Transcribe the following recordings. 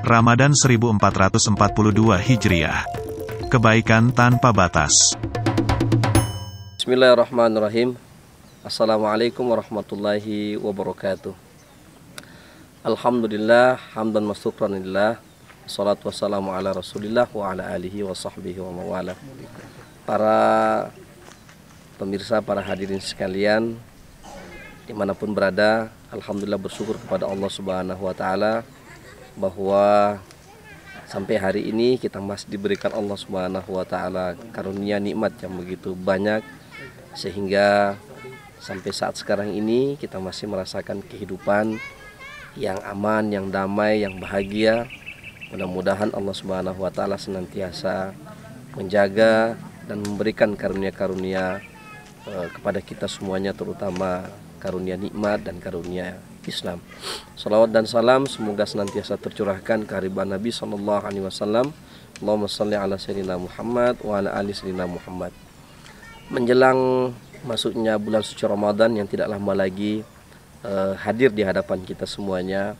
Ramadan 1442 Hijriah. Kebaikan tanpa batas. Bismillahirrahmanirrahim. Assalamualaikum warahmatullahi wabarakatuh. Alhamdulillah, hamdan masukranillah. Salatu wassalamu ala rasulillah wa ala alihi wa sahbihi wa mawala. Para pemirsa, para hadirin sekalian, dimanapun berada, alhamdulillah bersyukur kepada Allah Subhanahu wa Ta'ala bahwa sampai hari ini kita masih diberikan Allah Subhanahu wa Ta'ala karunia nikmat yang begitu banyak, sehingga sampai saat sekarang ini kita masih merasakan kehidupan yang aman, yang damai, yang bahagia. Mudah-mudahan Allah Subhanahu wa Ta'ala senantiasa menjaga dan memberikan karunia-karunia kepada kita semuanya, terutama karunia nikmat dan karunia Islam. Salawat dan salam semoga senantiasa tercurahkan kehadiran Nabi sallallahu alaihi wasallam. Allahumma shalli ala sayyidina Muhammad wa ala ali sayyidina Muhammad. Menjelang masuknya bulan suci Ramadan yang tidak lama lagi hadir di hadapan kita semuanya,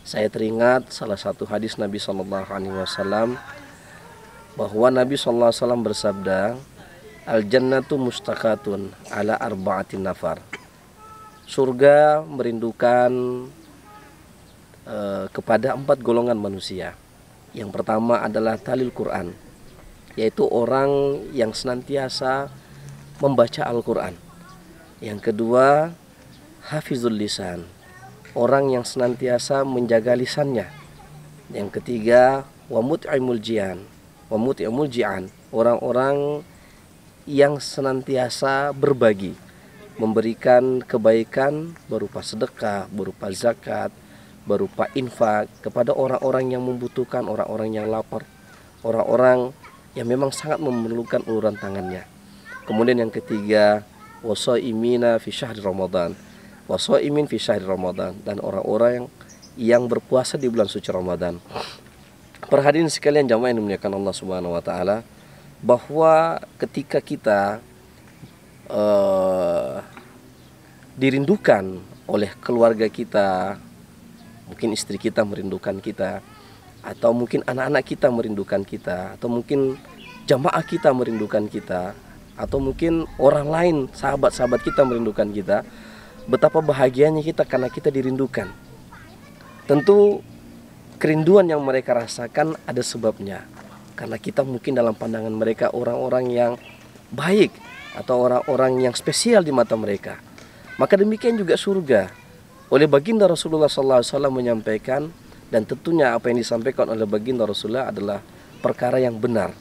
saya teringat salah satu hadis Nabi sallallahu alaihi wasallam bahwa Nabi sallallahu alaihi wasallam bersabda, al-jannatu mustaqatun ala arba'atin nafar. Surga merindukan kepada 4 golongan manusia. Yang pertama adalah talil Quran, yaitu orang yang senantiasa membaca Al-Quran. Yang kedua, hafizul lisan, orang yang senantiasa menjaga lisannya. Yang ketiga, wa mut'imul ji'an, orang-orang yang senantiasa berbagi, memberikan kebaikan berupa sedekah, berupa zakat, berupa infak kepada orang-orang yang membutuhkan, orang-orang yang lapar, orang-orang yang memang sangat memerlukan uluran tangannya. Kemudian yang ketiga, washaimina fi syahri Ramadan, washaimin fi syahri Ramadan, dan orang-orang yang berpuasa di bulan suci Ramadan. Perhadirin sekalian jamaah yang dimuliakan Allah Subhanahu wa Ta'ala, bahwa ketika kita dirindukan oleh keluarga kita, mungkin istri kita merindukan kita, atau mungkin anak-anak kita merindukan kita, atau mungkin jamaah kita merindukan kita, atau mungkin orang lain, sahabat-sahabat kita merindukan kita, betapa bahagianya kita karena kita dirindukan. Tentu kerinduan yang mereka rasakan ada sebabnya, karena kita mungkin dalam pandangan mereka orang-orang yang baik atau orang-orang yang spesial di mata mereka. Maka demikian juga surga. Oleh baginda Rasulullah SAW menyampaikan, dan tentunya apa yang disampaikan oleh baginda Rasulullah adalah perkara yang benar.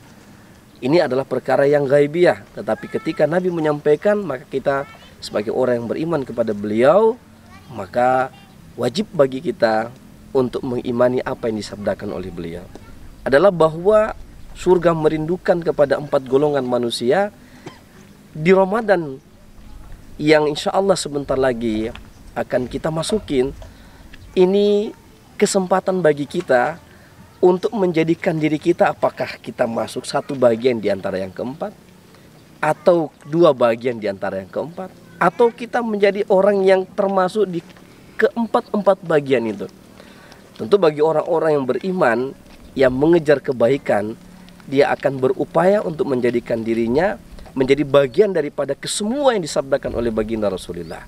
Ini adalah perkara yang ghaibiyah, tetapi ketika Nabi menyampaikan, maka kita sebagai orang yang beriman kepada beliau, maka wajib bagi kita untuk mengimani apa yang disabdakan oleh beliau, adalah bahwa surga merindukan kepada 4 golongan manusia di Ramadan yang insya Allah sebentar lagi akan kita masukin. Ini kesempatan bagi kita untuk menjadikan diri kita, apakah kita masuk 1 bagian di antara yang keempat, atau 2 bagian di antara yang keempat, atau kita menjadi orang yang termasuk di keempat-empat bagian itu. Tentu bagi orang-orang yang beriman, yang mengejar kebaikan, dia akan berupaya untuk menjadikan dirinya menjadi bagian daripada kesemua yang disabdakan oleh baginda Rasulullah.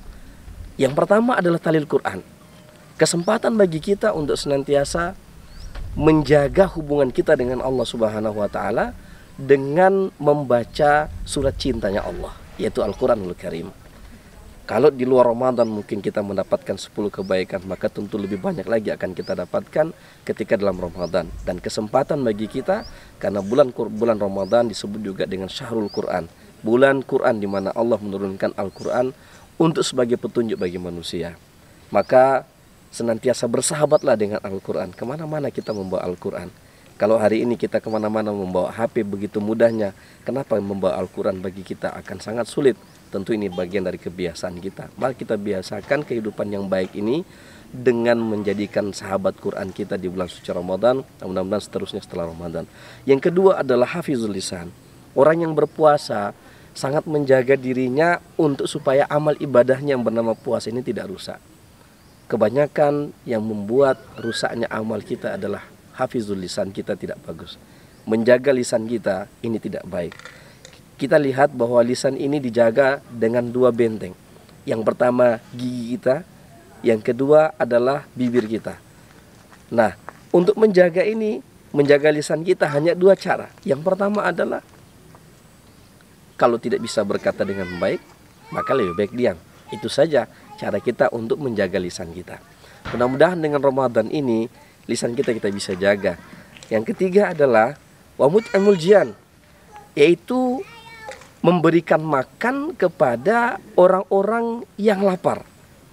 Yang pertama adalah talil Quran. Kesempatan bagi kita untuk senantiasa menjaga hubungan kita dengan Allah Subhanahu wa Ta'ala dengan membaca surat cintanya Allah, yaitu Al-Quranul Karim. Kalau di luar Ramadan mungkin kita mendapatkan 10 kebaikan, maka tentu lebih banyak lagi akan kita dapatkan ketika dalam Ramadan. Dan kesempatan bagi kita, karena bulan Ramadan disebut juga dengan Syahrul Quran, bulan Quran, di mana Allah menurunkan Al-Quran untuk sebagai petunjuk bagi manusia. Maka senantiasa bersahabatlah dengan Al-Quran. Kemana-mana kita membawa Al-Quran. Kalau hari ini kita kemana-mana membawa HP begitu mudahnya, kenapa membawa Al-Quran bagi kita akan sangat sulit? Tentu ini bagian dari kebiasaan kita. Mari kita biasakan kehidupan yang baik ini dengan menjadikan sahabat Quran kita di bulan suci Ramadan, dan mudah-mudahan seterusnya setelah Ramadan. Yang kedua adalah hafizul lisan. Orang yang berpuasa sangat menjaga dirinya untuk supaya amal ibadahnya yang bernama puasa ini tidak rusak. Kebanyakan yang membuat rusaknya amal kita adalah hafizul lisan kita tidak bagus. Menjaga lisan kita ini tidak baik. Kita lihat bahwa lisan ini dijaga dengan dua benteng. Yang pertama gigi kita, yang kedua adalah bibir kita. Nah, untuk menjaga ini, menjaga lisan kita hanya dua cara. Yang pertama adalah kalau tidak bisa berkata dengan baik, maka lebih baik diam. Itu saja cara kita untuk menjaga lisan kita. Mudah-mudahan dengan Ramadan ini lisan kita bisa jaga. Yang ketiga adalah wa mut'imul jian, yaitu memberikan makan kepada orang-orang yang lapar,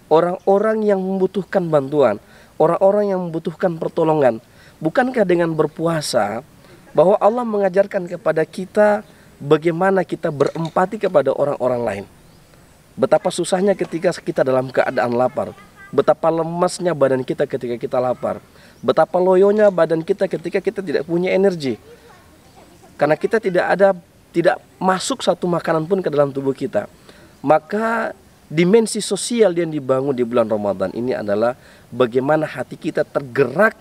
orang-orang yang membutuhkan bantuan, orang-orang yang membutuhkan pertolongan. Bukankah dengan berpuasa bahwa Allah mengajarkan kepada kita bagaimana kita berempati kepada orang-orang lain? Betapa susahnya ketika kita dalam keadaan lapar, betapa lemasnya badan kita ketika kita lapar, betapa loyonya badan kita ketika kita tidak punya energi. Karena kita tidak masuk satu makanan pun ke dalam tubuh kita. Maka dimensi sosial yang dibangun di bulan Ramadan ini adalah bagaimana hati kita tergerak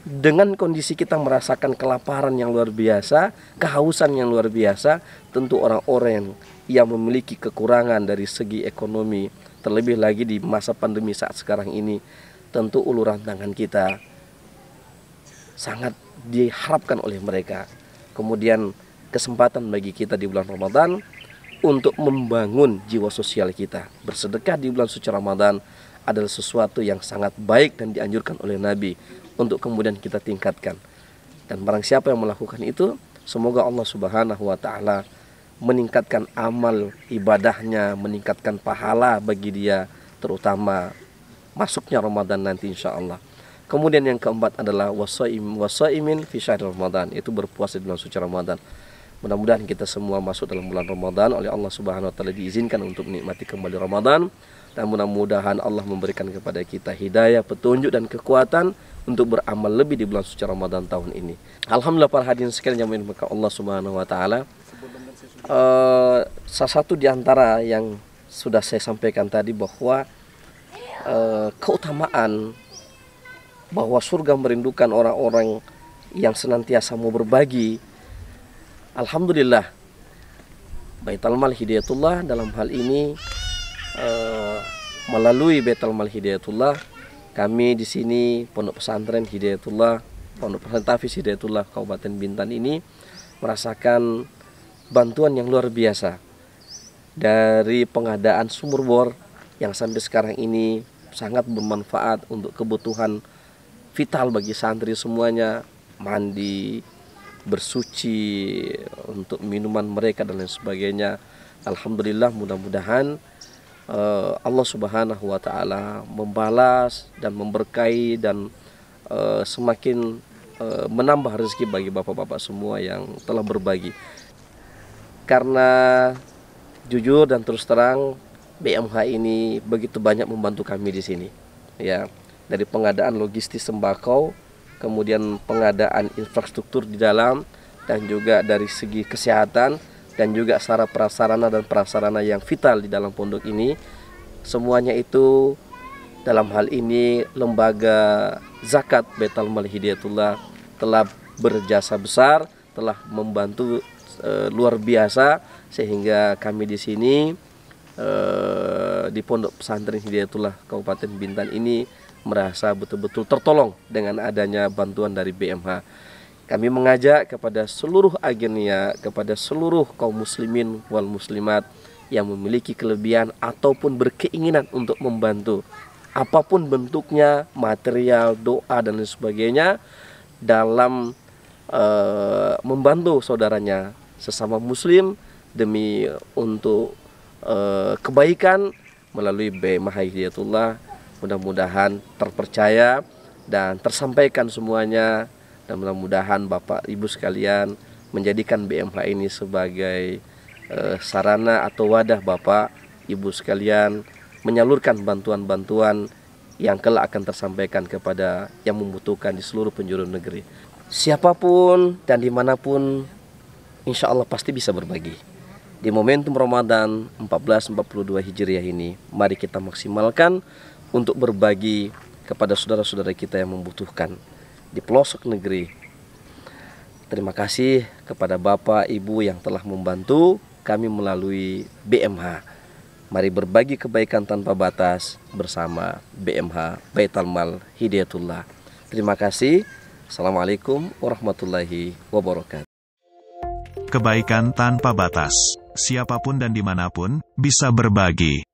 dengan kondisi kita merasakan kelaparan yang luar biasa, kehausan yang luar biasa. Tentu orang-orang yang memiliki kekurangan dari segi ekonomi, terlebih lagi di masa pandemi saat sekarang ini, tentu uluran tangan kita sangat diharapkan oleh mereka. Kemudian kesempatan bagi kita di bulan Ramadan untuk membangun jiwa sosial kita. Bersedekah di bulan suci Ramadan adalah sesuatu yang sangat baik dan dianjurkan oleh Nabi untuk kemudian kita tingkatkan. Dan barang siapa yang melakukan itu, semoga Allah Subhanahu wa taala meningkatkan amal ibadahnya, meningkatkan pahala bagi dia, terutama masuknya Ramadan nanti insya Allah. Kemudian yang keempat adalah wasaimin fi syahr Ramadan, itu berpuasa di bulan suci Ramadan. Mudah-mudahan kita semua masuk dalam bulan Ramadan oleh Allah Subhanahu wa taala, diizinkan untuk menikmati kembali Ramadan, dan mudah-mudahan Allah memberikan kepada kita hidayah, petunjuk dan kekuatan untuk beramal lebih di bulan suci Ramadan tahun ini. Alhamdulillah para hadirin sekalian yang dimuliakan Allah Subhanahu wa taala. Salah satu di antara yang sudah saya sampaikan tadi bahwa keutamaan bahwa surga merindukan orang-orang yang senantiasa mau berbagi. Alhamdulillah, Baitul Mal Hidayatullah dalam hal ini melalui Baitul Mal Hidayatullah, kami di sini Pondok Pesantren Hidayatullah, Pondok Pesantren Tahfiz Hidayatullah Kabupaten Bintan ini merasakan bantuan yang luar biasa dari pengadaan sumur bor yang sampai sekarang ini sangat bermanfaat untuk kebutuhan vital bagi santri semuanya, mandi, bersuci, untuk minuman mereka dan lain sebagainya. Alhamdulillah, mudah-mudahan Allah Subhanahu wa taala membalas dan memberkahi dan semakin menambah rezeki bagi bapak-bapak semua yang telah berbagi. Karena jujur dan terus terang, BMH ini begitu banyak membantu kami di sini, ya, dari pengadaan logistik sembako, kemudian pengadaan infrastruktur di dalam, dan juga dari segi kesehatan, dan juga sarana prasarana dan prasarana yang vital di dalam pondok ini. Semuanya itu dalam hal ini lembaga zakat Baitul Mal Hidayatullah telah berjasa besar, telah membantu luar biasa, sehingga kami di sini di Pondok Pesantren Hidayatullah Kabupaten Bintan ini merasa betul-betul tertolong dengan adanya bantuan dari BMH. Kami mengajak kepada seluruh agennya, kepada seluruh kaum muslimin wal muslimat yang memiliki kelebihan ataupun berkeinginan untuk membantu, apapun bentuknya, material, doa dan lain sebagainya, dalam membantu saudaranya sesama muslim demi untuk kebaikan melalui BMH Hidayatullah. Mudah-mudahan terpercaya dan tersampaikan semuanya, dan mudah-mudahan Bapak Ibu sekalian menjadikan BMH ini sebagai sarana atau wadah Bapak Ibu sekalian menyalurkan bantuan-bantuan yang kelak akan tersampaikan kepada yang membutuhkan di seluruh penjuru negeri. Siapapun dan dimanapun, insya Allah pasti bisa berbagi. Di momentum Ramadan 1442 Hijriah ini, mari kita maksimalkan untuk berbagi kepada saudara-saudara kita yang membutuhkan. di pelosok negeri. Terima kasih kepada Bapak Ibu yang telah membantu kami melalui BMH. Mari berbagi kebaikan tanpa batas bersama BMH Baitul Mal Hidayatullah. Terima kasih. Assalamualaikum warahmatullahi wabarakatuh. Kebaikan tanpa batas. Siapapun dan dimanapun bisa berbagi.